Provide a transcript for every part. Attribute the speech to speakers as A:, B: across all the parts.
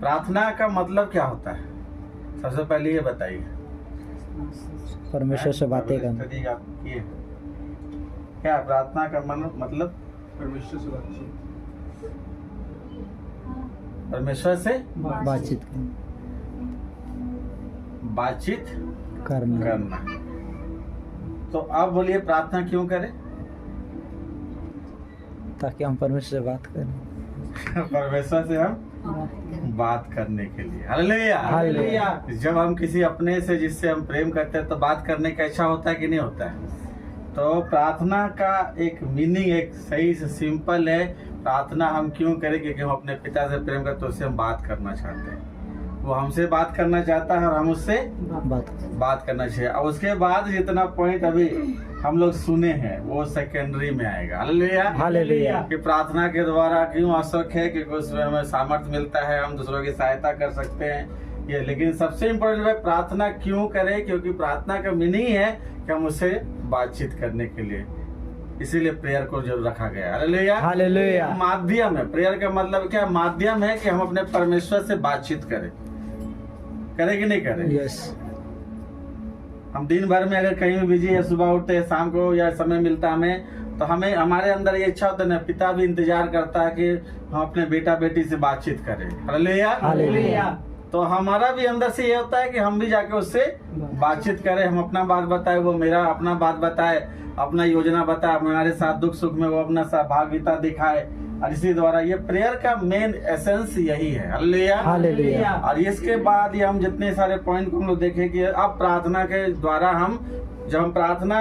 A: प्रार्थना का मतलब क्या होता है? सबसे पहले ये बताइए।
B: परमेश्वर से बातें करना।
A: स्टडी आप किए? क्या प्रार्थना का मतलब?
C: परमेश्वर से बातचीत।
A: परमेश्वर से
B: बातचीत करना।
A: बातचीत
B: करना।
A: करना। तो आप बोलिए प्रार्थना क्यों करें?
B: ताकि हम परमेश्वर से बात करें।
A: परमेश्वर से हम बात करने के लिए। हालेलुया।
B: हालेलुया।
A: जब हम किसी अपने से जिससे हम प्रेम करते हैं तो बात करने का इच्छा होता है कि नहीं होता है? तो प्रार्थना का एक मीनिंग एक सही से सिंपल है। प्रार्थना हम क्यों करें? क्योंकि हम अपने पिता से प्रेम करते हैं, उससे हम बात करना चाहते हैं। वो हमसे बात करना चाहता है और हम उससे बात करना चाहिए। और उसके बाद जितना पॉइंट अभी हम लोग सुने हैं वो सेकेंडरी में आएगा। हालेलुया।
B: हालेलुया।
A: कि प्रार्थना के द्वारा क्यों आवश्यक है? क्योंकि उसमें हमें सामर्थ्य मिलता है, हम दूसरों की सहायता कर सकते हैं ये। लेकिन सबसे इम्पोर्टेंट है प्रार्थना क्यों करें? क्योंकि प्रार्थना का मीनिंग है कि हम उससे बातचीत करने के लिए, इसीलिए प्रेयर को जब रखा गया। हालेलुया।
B: हालेलुया।
A: माध्यम है। प्रेयर का मतलब क्या? माध्यम है कि हम अपने परमेश्वर से बातचीत करें कि नहीं करें?
B: यस।
A: हम दिन भर में अगर कहीं भी बिजी है, सुबह उठते हैं, शाम को या समय मिलता हमें, तो हमें हमारे अंदर ये इच्छा होता है ना, पिता भी इंतजार करता है कि हम अपने बेटा बेटी से बातचीत करें। हालेलुया।
B: हालेलुया।
A: तो हमारा भी अंदर से ये होता है कि हम भी जाके उससे बातचीत करें, हम अपना बात बताए, वो मेरा अपना बात बताए, अपना योजना बताए, हमारे साथ दुख सुख में वो अपना सहभागिता दिखाए। और इसी द्वारा ये प्रेयर का मेन एसेंस यही है। हालेलुया।
B: हालेलुया।
A: और इसके बाद ये हम जितने सारे पॉइंट को हम लोग देखें कि अब प्रार्थना के द्वारा हम जब हम प्रार्थना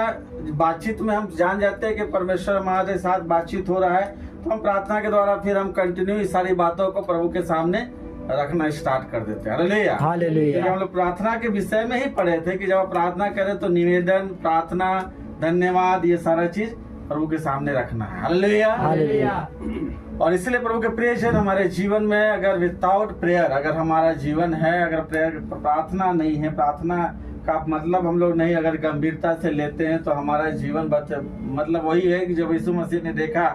A: बातचीत में हम जान जाते हैं कि परमेश्वर हमारे साथ बातचीत हो रहा है, तो हम प्रार्थना के द्वारा फिर हम कंटिन्यू इस सारी बातों को प्रभु के सामने रखना स्टार्ट कर देते हैं। हालेलुया।
B: हालेलुया।
A: हम लोग प्रार्थना के विषय में ही पढ़े थे कि जब आप प्रार्थना करें तो निवेदन, प्रार्थना, धन्यवाद, ये सारा चीज प्रभु के सामने रखना है। हालेलुया।
B: हालेलुया।
A: और इसलिए प्रभु के प्रिय जन, हमारे जीवन में अगर विदाउट प्रेयर अगर हमारा जीवन है, अगर प्रेयर प्रार्थना नहीं है, प्रार्थना का मतलब हम लोग नहीं अगर गंभीरता से लेते हैं, तो हमारा जीवन मतलब वही है कि जब यीशु मसीह ने देखा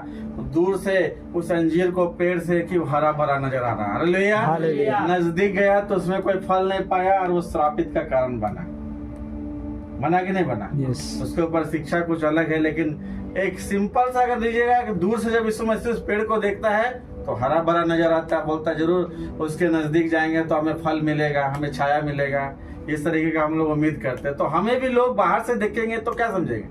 A: दूर से उस अंजीर को पेड़ से कि हरा भरा नजर आ रहा। हालेलुया।
B: हालेलुया।
A: नजदीक गया तो उसमें कोई फल नहीं पाया और वो श्रापित का कारण बना कि नहीं बना?
B: यस।
A: उसके ऊपर शिक्षा कुछ अलग है, लेकिन एक सिंपल सा अगर दीजिएगा कि दूर से जब यीशु मसीह उस पेड़ को देखता है तो हरा भरा नजर आता है, बोलता जरूर उसके नजदीक जाएंगे तो हमें फल मिलेगा, हमें छाया मिलेगा, इस तरीके का हम लोग उम्मीद करते हैं। तो हमें भी लोग बाहर से देखेंगे तो क्या समझेंगे?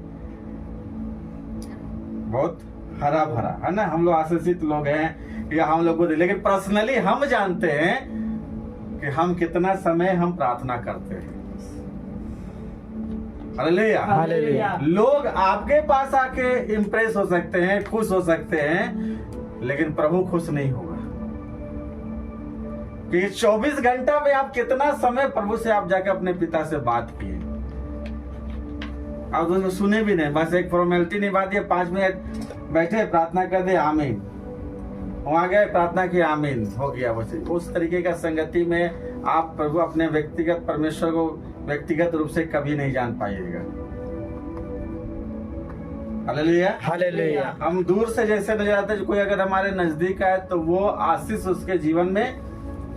A: बहुत हरा भरा है ना, हम लोग आशीषित लोग हैं या हम लोग को, लेकिन पर्सनली हम जानते हैं कि हम कितना समय हम प्रार्थना करते हैं। हालेलुया।
B: हालेलुया।
A: लोग आपके पास आके इम्प्रेस हो सकते हैं, खुश हो सकते हैं, लेकिन प्रभु खुश नहीं होगा कि 24 घंटा में आप कितना समय प्रभु से आप जाके अपने पिता से बात किए। आप दोनों सुने भी नहीं, बस एक फॉर्मेलिटी निभा दिए, 5 मिनट बैठे प्रार्थना कर दे, आमीन, वहां गए प्रार्थना की, आमीन, हो गया। बस उस तरीके का संगति में आप प्रभु अपने व्यक्तिगत परमेश्वर को व्यक्तिगत रूप से कभी नहीं जान पाइएगा। हालेलुया।
B: हालेलुया।
A: हम दूर से जैसे नजर आते हैं, कोई अगर हमारे नजदीक आए तो वो आशीष उसके जीवन में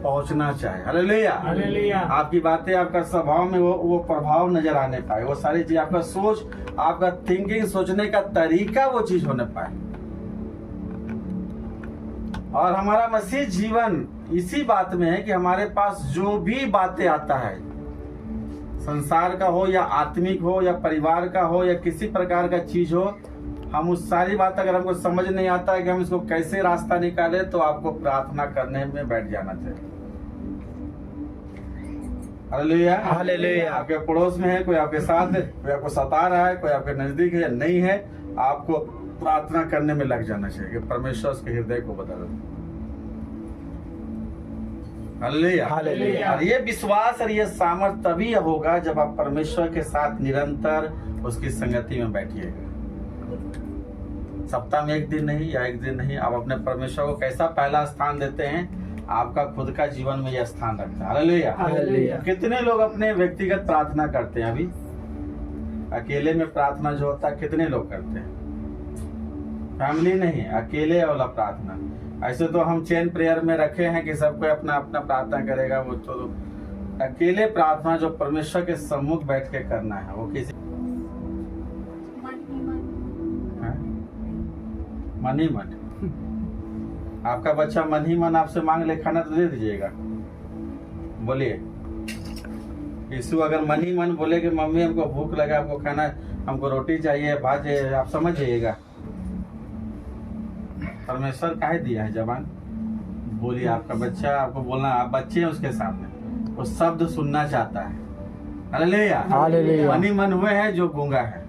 A: पहुंचना चाहे। हालेलुया।
B: हालेलुया।
A: आपकी बातें, आपका स्वभाव में वो प्रभाव नजर आने पाए, वो सारी चीज, आपका सोच, आपका थिंकिंग, सोचने का तरीका, वो चीज होने पाए। और हमारा मसीह जीवन इसी बात में है कि हमारे पास जो भी बातें आता है, संसार का हो या आत्मिक हो या परिवार का हो या किसी प्रकार का चीज हो, हम उस सारी बात अगर हमको समझ नहीं आता है कि हम इसको कैसे रास्ता निकाले, तो आपको प्रार्थना करने में बैठ जाना चाहिए। हालेलुया।
B: हालेलुया।
A: आपके पड़ोस में है, कोई आपके साथ है, कोई आपको सता रहा है, कोई आपके नजदीक है, नहीं है, आपको प्रार्थना करने में लग जाना चाहिए कि परमेश्वर उसके हृदय को बदल। हालेलुया।
B: हालेलुया।
A: और ये विश्वास और ये सामर्थ तभी होगा जब आप परमेश्वर के साथ निरंतर उसकी संगति में बैठिएगा। सप्ताह में एक दिन नहीं या एक दिन नहीं, आप अपने परमेश्वर को कैसा पहला स्थान देते हैं, आपका खुद का जीवन में यह स्थान रखता है। हालेलुया।
B: हालेलुया।
A: कितने लोग अपने व्यक्तिगत प्रार्थना करते हैं? अभी अकेले में प्रार्थना जो होता है कितने लोग करते हैं? फैमिली नहीं, अकेले वाला प्रार्थना। ऐसे तो हम चेन प्रेयर में रखे हैं कि सबको अपना अपना प्रार्थना करेगा, वो तो अकेले प्रार्थना जो परमेश्वर के सम्मुख बैठ के करना है वो किसी मन ही मन। आपका बच्चा मन ही मन आपसे मांग ले खाना तो दे दीजिएगा? बोलिए। यीशु अगर मन ही मन बोले कि मम्मी हमको भूख लगा, हमको खाना, हमको रोटी चाहिए, भात चाहिए, आप समझ जाइएगा परमेश्वर काहे दिया है जबान? बोलिए। आपका बच्चा आपको बोलना, आप बच्चे हैं उसके सामने, वो शब्द सुनना चाहता है। हालेलुया।
B: हालेलुया।
A: मन ही मन हुए हैं जो गूंगा है,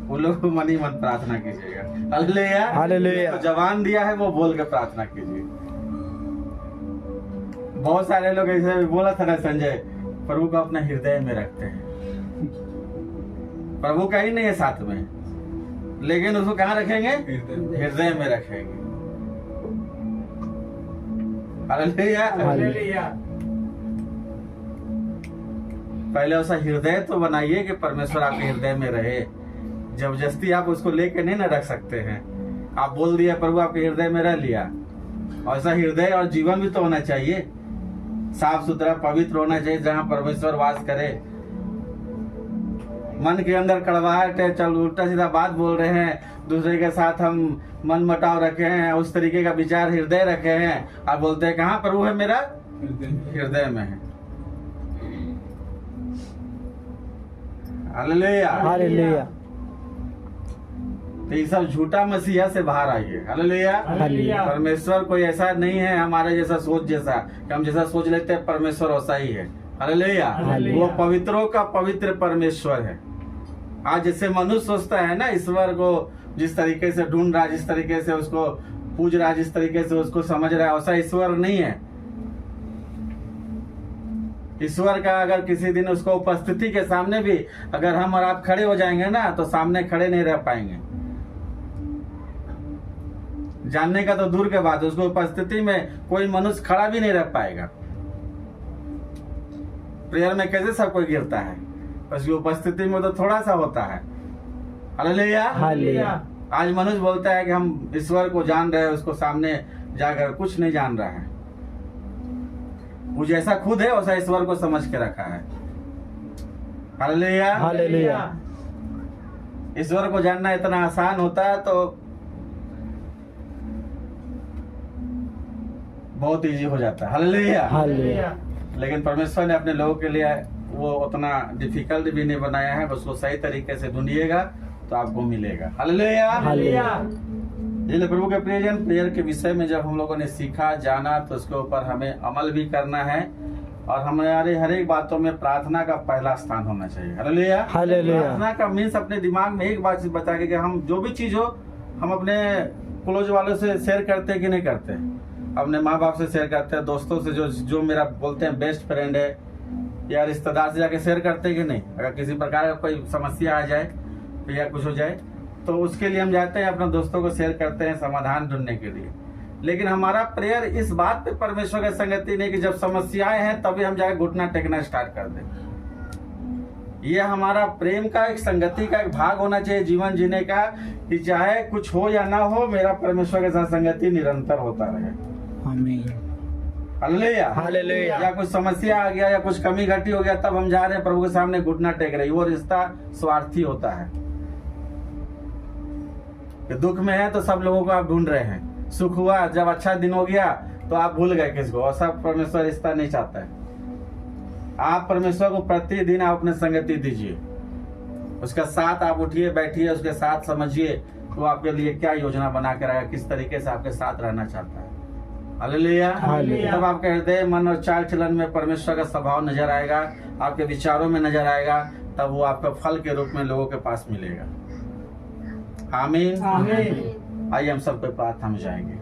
A: वो लोग मन ही मन प्रार्थना कीजिएगा। हालेलुया।
B: हालेलुया।
A: तो जवान दिया है वो बोल के प्रार्थना कीजिए। बहुत सारे लोग ऐसे बोला था ना संजय, प्रभु को अपने हृदय में रखते हैं। प्रभु का ही नहीं है साथ में, लेकिन उसको कहाँ रखेंगे? हृदय में रखेंगे। हालेलुया।
B: हालेलुया।
A: पहले ऐसा हृदय तो बनाइए कि परमेश्वर आपके हृदय में रहे। जबरदस्ती आप उसको लेके नहीं ना रख सकते हैं। आप बोल दिया प्रभु आपके हृदय में रह लिया, और ऐसा हृदय और जीवन भी तो होना चाहिए, साफ सुथरा पवित्र होना चाहिए, जहाँ परमेश्वर वास करे। मन के अंदर कड़वाहट है, चल उल्टा सीधा बात बोल रहे हैं, दूसरे के साथ हम मन मटाव रखे हैं, उस तरीके का विचार हृदय रखे हैं, और बोलते हैं कहाँ प्रभु है मेरा? हृदय में है। हालेलुया।
B: हालेलुया।
A: तो ये सब झूठा मसीहा से बाहर आइए। हालेलुया।
B: हालेलुया।
A: परमेश्वर कोई ऐसा नहीं है हमारे जैसा सोच जैसा, कि हम जैसा सोच लेते हैं परमेश्वर वैसा ही है। हालेलुया।
B: हालेलुया।
A: वो पवित्रों का पवित्र परमेश्वर है। आज जैसे मनुष्य सोचता है ना, ईश्वर को जिस तरीके से ढूंढ रहा है, जिस तरीके से उसको पूज रहा है, जिस तरीके से उसको समझ रहा है, वैसा ईश्वर नहीं है। ईश्वर का अगर किसी दिन उसको उपस्थिति के सामने भी अगर हम और आप खड़े हो जाएंगे ना, तो सामने खड़े नहीं रह पाएंगे। जानने का तो दूर के बात, उसको उपस्थिति में कोई मनुष्य खड़ा भी नहीं रह पाएगा। प्रेयर में कैसे सब कोई गिरता है, उसकी उपस्थिति में तो थोड़ा सा होता है। हालेलुया।
B: हालेलुया।
A: आज मनुष्य बोलता है कि हम ईश्वर को जान रहे हैं, उसको सामने जाकर कुछ नहीं जान रहा है। वो जैसा खुद है वैसा ईश्वर को समझ के रखा है। हालेलुया।
B: हालेलुया।
A: ईश्वर को जानना इतना आसान होता है तो बहुत इजी हो जाता है। हालेलुया।
B: हालेलुया।
A: लेकिन परमेश्वर ने अपने लोगों के लिए वो उतना डिफिकल्ट भी नहीं बनाया है। उसको सही तरीके से ढूंढिएगा तो आपको मिलेगा। हालेलुया।
B: हालेलुया।
A: इसलिए प्रभु के प्रियजन, प्रेयर के विषय में जब हम लोगों ने सीखा जाना, तो उसके ऊपर हमें अमल भी करना है, और हमारे हर एक बातों में प्रार्थना का पहला स्थान होना चाहिए। हालेलुया।
B: हालेलुया।
A: प्रार्थना का मीन्स अपने दिमाग में एक बात बता के कि हम जो भी चीज हो हम अपने क्लोज वालों से शेयर करते हैं कि नहीं करते, अपने माँ बाप से शेयर करते हैं, दोस्तों से जो मेरा बोलते हैं बेस्ट फ्रेंड है, या रिश्तेदार से जाके शेयर करते हैं कि नहीं। अगर किसी प्रकार का कोई समस्या आ जाए या कुछ हो जाए तो उसके लिए हम जाते हैं, अपने दोस्तों को शेयर करते हैं समाधान ढूंढने के लिए। लेकिन हमारा प्रेयर इस बात पे परमेश्वर की संगति नहीं कि जब समस्याएं हैं तभी हम जाके घुटना टेकना स्टार्ट कर दें। ये हमारा प्रेम का एक संगति का एक भाग होना चाहिए जीवन जीने का, कि चाहे कुछ हो या ना हो, मेरा परमेश्वर के साथ संगति निरंतर होता रहे।
B: आमीन।
A: हालेलुया।
B: हालेलुया।
A: या कुछ समस्या आ गया या कुछ कमी घटी हो गया, तब हम जा रहे हैं प्रभु के सामने घुटना टेक रहे, वो रिश्ता स्वार्थी होता है। कि दुख में है तो सब लोगों को आप ढूंढ रहे हैं, सुख हुआ जब अच्छा दिन हो गया तो आप भूल गए किसको। ऐसा परमेश्वर रिश्ता नहीं चाहता है। आप परमेश्वर को प्रतिदिन आप अपने संगति दीजिए, उसका साथ आप उठिए बैठिए, उसके साथ समझिए वो आपके लिए क्या योजना बना के रखा, किस तरीके से आपके साथ रहना चाहता है। हालेलुया।
B: हालेलुया।
A: तब आपके हृदय मन और चाल चलन में परमेश्वर का स्वभाव नजर आएगा, आपके विचारों में नजर आएगा, तब वो आपका फल के रूप में लोगों के पास मिलेगा। आमीन।
B: आमीन।
A: आइए हम सब पे प्रार्थना में जाएंगे।